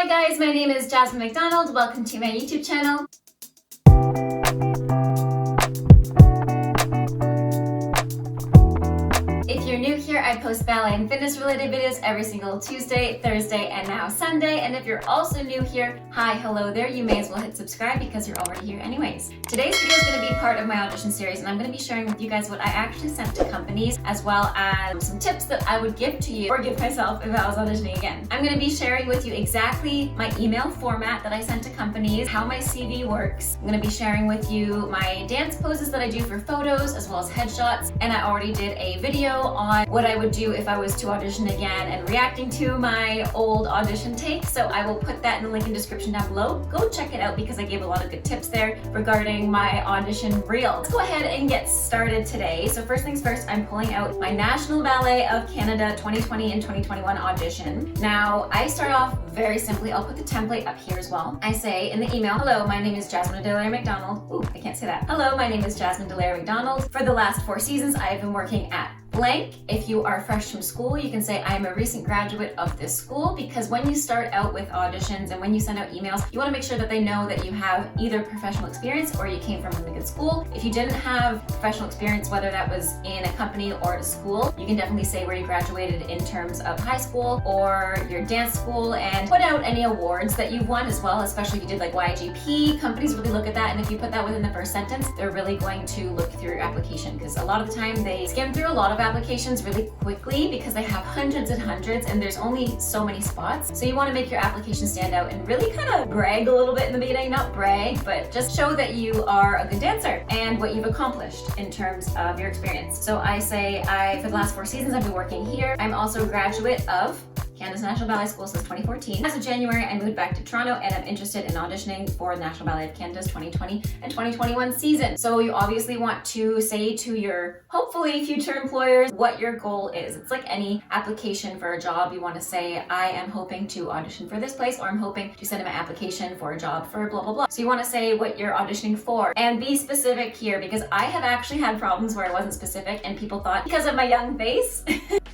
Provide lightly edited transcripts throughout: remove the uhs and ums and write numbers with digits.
Hi guys, my name is Jasmine McDonald. Welcome to my YouTube channel. If you're new here, I post ballet and fitness related videos every single Tuesday, Thursday, and now Sunday. And if you're also new here, hi, hello there. You may as well hit subscribe because you're already here anyways. Today's video is going to be part of my audition series, and I'm going to be sharing with you guys what I actually sent to companies, as well as some tips that I would give to you or give myself if I was auditioning again. I'm going to be sharing with you exactly my email format that I sent to companies, how my CV works. I'm going to be sharing with you my dance poses that I do for photos, as well as headshots. And I already did a video on what I would do if I was to audition again and reacting to my old audition take. So I will put that in the link in the description down below. Go check it out because I gave a lot of good tips there regarding my audition reel. Let's go ahead and get started today. So first things first, I'm pulling out my National Ballet of Canada 2020 and 2021 audition. Now I start off very simply. I'll put the template up here as well. I say in the email, hello, my name is Jasmine Delaire McDonald. Ooh, I can't say that. Hello, my name is Jasmine Delaire McDonald. For the last 4 seasons, I have been working at blank. If you are fresh from school, you can say I'm a recent graduate of this school, because when you start out with auditions and when you send out emails, you want to make sure that they know that you have either professional experience or you came from a really good school. If you didn't have professional experience, whether that was in a company or at a school, you can definitely say where you graduated in terms of high school or your dance school, and put out any awards that you've won as well, especially if you did like YGP. Companies really look at that, and if you put that within the first sentence, they're really going to look through your application, because a lot of the time they skim through a lot of applications really quickly because they have hundreds and hundreds and there's only so many spots. So you want to make your application stand out and really kind of brag a little bit in the beginning, not brag, but just show that you are a good dancer and what you've accomplished in terms of your experience. So I say for the last 4 seasons I've been working here. I'm also a graduate of Canada's National Ballet School since 2014. As of January, I moved back to Toronto and I'm interested in auditioning for the National Ballet of Canada's 2020 and 2021 season. So you obviously want to say to your, hopefully, future employers what your goal is. It's like any application for a job. You want to say, I am hoping to audition for this place, or I'm hoping to send in my application for a job for blah, blah, blah. So you want to say what you're auditioning for and be specific here, because I have actually had problems where I wasn't specific and people thought because of my young face.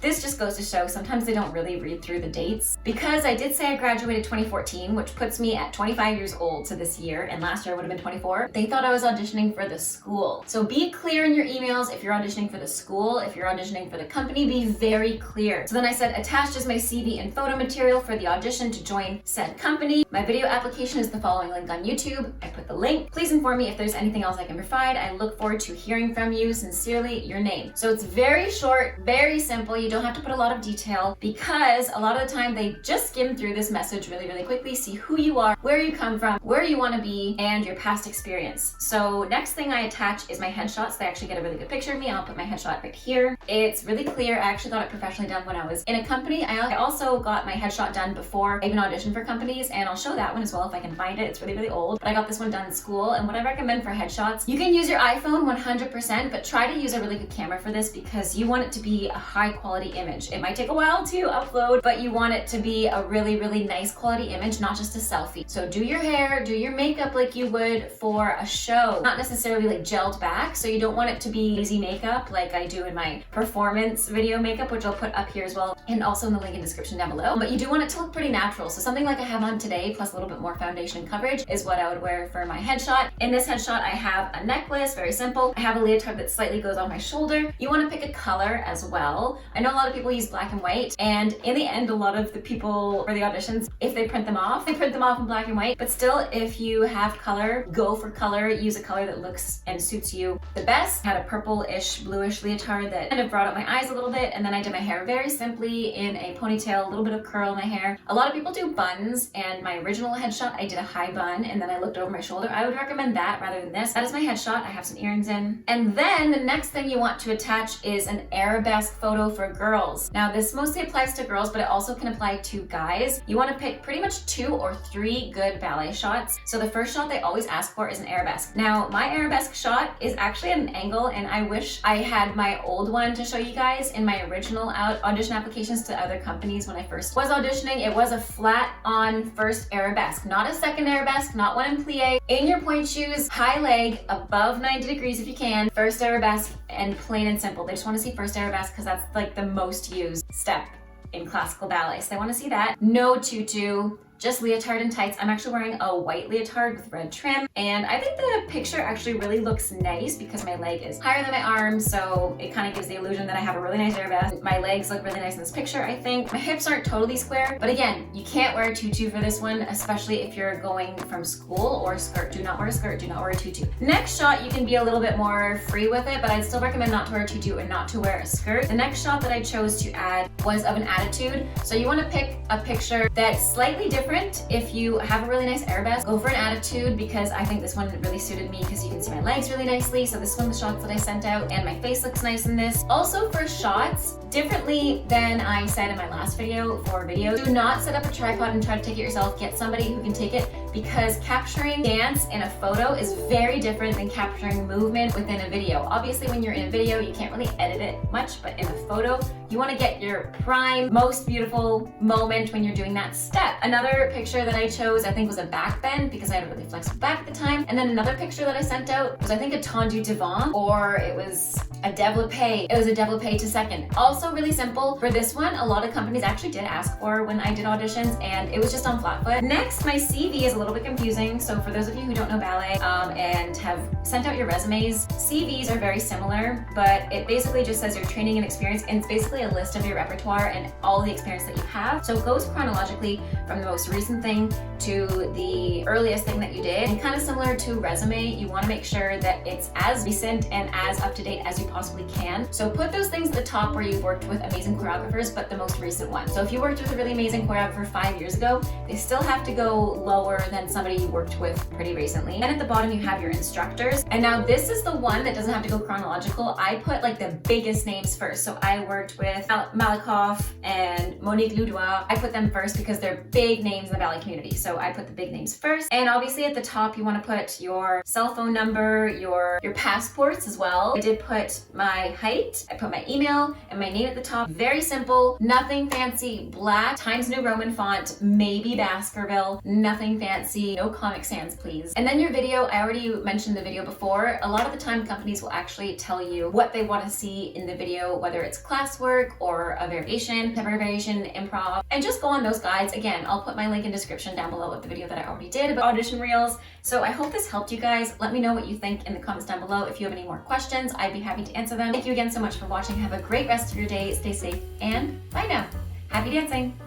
This just goes to show sometimes they don't really read through the dates, because I did say I graduated 2014, which puts me at 25 years old to this year, and last year I would have been 24. They thought I was auditioning for the school. So be clear in your emails if you're auditioning for the school. If you're auditioning for the company, be very clear. So then I said, attached is my CV and photo material for the audition to join said company. My video application is the following link on YouTube. I put the link. Please inform me if there's anything else I can provide. I look forward to hearing from you. Sincerely, your name. So it's very short, very simple. You don't have to put a lot of detail, because a lot of the time they just skim through this message really, really quickly, see who you are, where you come from, where you want to be, and your past experience. So next thing I attach is my headshots. They actually get a really good picture of me, and I'll put my headshot right here. It's really clear. I actually got it professionally done when I was in a company. I also got my headshot done before I even auditioned for companies, and I'll show that one as well if I can find it. It's really, really old, but I got this one done in school. And what I recommend for headshots, you can use your iPhone 100%, but try to use a really good camera for this, because you want it to be a high quality image. It might take a while to upload, but you want it to be a really, really nice quality image, not just a selfie. So do your hair, do your makeup like you would for a show, not necessarily like gelled back. So you don't want it to be easy makeup like I do in my performance video makeup, which I'll put up here as well, and also in the link in the description down below. But you do want it to look pretty natural. So something like I have on today, plus a little bit more foundation and coverage, is what I would wear for my headshot. In this headshot, I have a necklace, very simple. I have a leotard that slightly goes on my shoulder. You want to pick a color as well. I know a lot of people use black and white, and in the end, a lot of the people for the auditions, if they print them off, they print them off in black and white. But still, if you have color, go for color. Use a color that looks and suits you the best. I had a purple-ish, bluish leotard that kind of brought out my eyes a little bit, and then I did my hair very simply in a ponytail, a little bit of curl in my hair. A lot of people do buns, and my original headshot, I did a high bun, and then I looked over my shoulder. I would recommend that rather than this. That is my headshot. I have some earrings in. And then the next thing you want to attach is an arabesque photo for girls. Now, this mostly applies to girls, but it also can apply to guys. You want to pick pretty much 2 or 3 good ballet shots. So the first shot they always ask for is an arabesque. Now, my arabesque shot is actually at an angle, and I wish I had my old one to show you guys. In my original audition applications to other companies when I first was auditioning, it was a flat on first arabesque, not a second arabesque, not one in plie. In your pointe shoes, high leg, above 90 degrees if you can, first arabesque, and plain and simple. They just want to see first arabesque because that's like the most used step in classical ballet. So they want to see that. No tutu, just leotard and tights. I'm actually wearing a white leotard with red trim, and I think the picture actually really looks nice because my leg is higher than my arm, so it kind of gives the illusion that I have a really nice arabesque. My legs look really nice in this picture, I think. My hips aren't totally square, but again, you can't wear a tutu for this one, especially if you're going from school, or a skirt. Do not wear a skirt, do not wear a tutu. Next shot, you can be a little bit more free with it, but I'd still recommend not to wear a tutu and not to wear a skirt. The next shot that I chose to add was of an attitude. So you want to pick a picture that's slightly different. If you have a really nice arabesque, go for an attitude, because I think this one really suited me because you can see my legs really nicely. So this one, the shots that I sent out, and my face looks nice in this. Also for shots, differently than I said in my last video, for videos, do not set up a tripod and try to take it yourself. Get somebody who can take it, because capturing dance in a photo is very different than capturing movement within a video. Obviously, when you're in a video, you can't really edit it much, but in a photo, you want to get your prime, most beautiful moment when you're doing that step. Another picture that I chose, I think, was a back bend, because I had a really flexible back at the time. And then another picture that I sent out was, I think, a tendu devant, or it was a développé. It was a développé to second. Also really simple. For this one, a lot of companies actually did ask for when I did auditions, and it was just on flat foot. Next, my CV is a little bit confusing. So for those of you who don't know ballet and have sent out your resumes, CVs are very similar, but it basically just says your training and experience, and it's basically a list of your repertoire and all the experience that you have. So it goes chronologically from the most recent thing to the earliest thing that you did. And kind of similar to resume, you want to make sure that it's as recent and as up to date as you possibly can. So put those things at the top where you've worked with amazing choreographers, but the most recent one. So if you worked with a really amazing choreographer 5 years ago, they still have to go lower than somebody you worked with pretty recently. And at the bottom, you have your instructors. And now this is the one that doesn't have to go chronological. I put like the biggest names first. So I worked with Malakoff and Monique Loudois. I put them first because they're big names in the ballet community. So I put the big names first. And obviously at the top, you want to put your cell phone number, your passports as well. I did put my height, I put my email and my name at the top. Very simple, nothing fancy. Black Times New Roman font, maybe Baskerville, nothing fancy, no Comic Sans please. And then your video, I already mentioned the video before. A lot of the time companies will actually tell you what they want to see in the video, whether it's classwork or a variation, contemporary variation, improv, and just go on those guides. Again, I'll put my link in description down below of the video that I already did about audition reels. So I hope this helped you guys. Let me know what you think in the comments down below. If you have any more questions, I'd be happy to answer them. Thank you again so much for watching. Have a great rest of your day. Stay safe and bye now. Happy dancing.